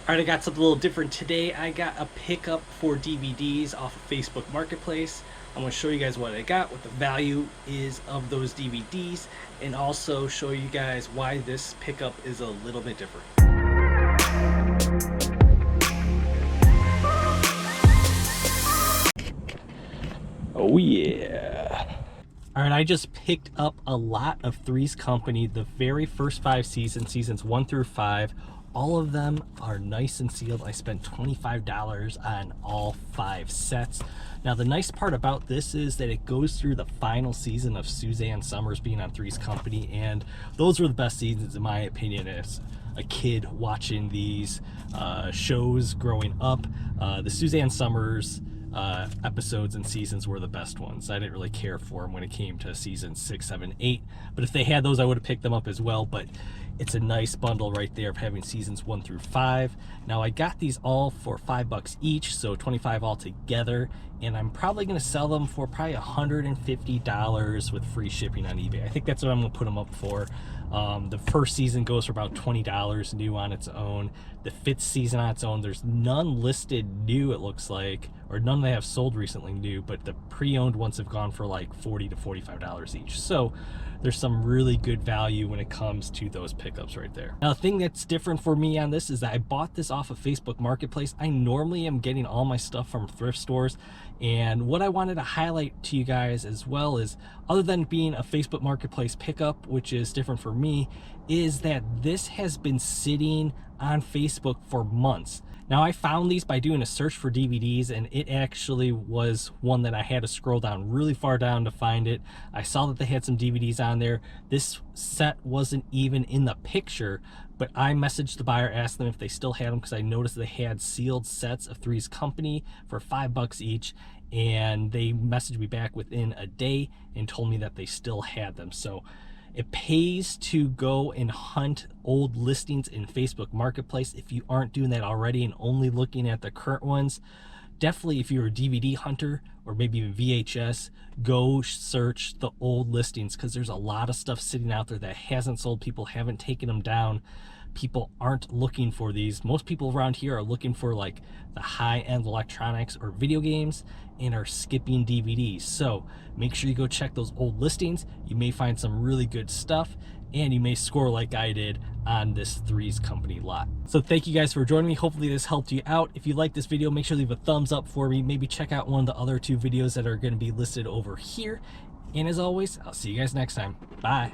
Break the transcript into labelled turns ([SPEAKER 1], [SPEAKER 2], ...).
[SPEAKER 1] Alright, I got something a little different today. I got a pickup for DVDs off of Facebook Marketplace. I'm going to show you guys what I got, what the value is of those DVDs, and also show you guys why this pickup is a little bit different. Oh yeah. Alright, I just picked up a lot of Three's Company, the very first 5 seasons, seasons 1 through 5. All of them are nice and sealed. I spent $25 on all 5 sets. Now the nice part about this is that it goes through the final season of Suzanne Somers being on Three's Company, and those were the best seasons in my opinion as a kid watching these shows growing up. The Suzanne Somers episodes and seasons were the best ones. I didn't really care for them when it came to season 6, 7, 8, but if they had those I would have picked them up as well. But it's a nice bundle right there of having seasons 1 through 5. Now I got these all for $5 each, so $25 all together, and I'm probably going to sell them for probably $150 with free shipping on eBay. I think that's what I'm going to put them up for. The first season goes for about $20 new on its own. The 5th season on its own, there's none listed new, it looks like, or none they have sold recently new, but the pre-owned ones have gone for like $40 to $45 each. So there's some really good value when it comes to those pickups right there. Now the thing that's different for me on this is that I bought this off of Facebook Marketplace. I normally am getting all my stuff from thrift stores, and what I wanted to highlight to you guys as well is, other than being a Facebook Marketplace pickup, which is different for me, is that this has been sitting on Facebook for months. Now I found these by doing a search for DVDs, and it actually was one that I had to scroll down really far down to find it. I saw that they had some DVDs on there. This set wasn't even in the picture, but I messaged the buyer, asked them if they still had them, because I noticed they had sealed sets of Three's Company for $5 each, and they messaged me back within a day and told me that they still had them. So it pays to go and hunt old listings in Facebook Marketplace if you aren't doing that already and only looking at the current ones. Definitely, if you're a DVD hunter or maybe even VHS, go search the old listings, because there's a lot of stuff sitting out there that hasn't sold. People haven't taken them down. People aren't looking for these. Most people around here are looking for like the high-end electronics or video games and are skipping DVDs. So make sure you go check those old listings. You may find some really good stuff, and you may score like I did on this Three's Company lot. So thank you guys for joining me. Hopefully this helped you out. If you like this video, make sure to leave a thumbs up for me. Maybe check out one of the other 2 videos that are going to be listed over here. And as always, I'll see you guys next time. Bye.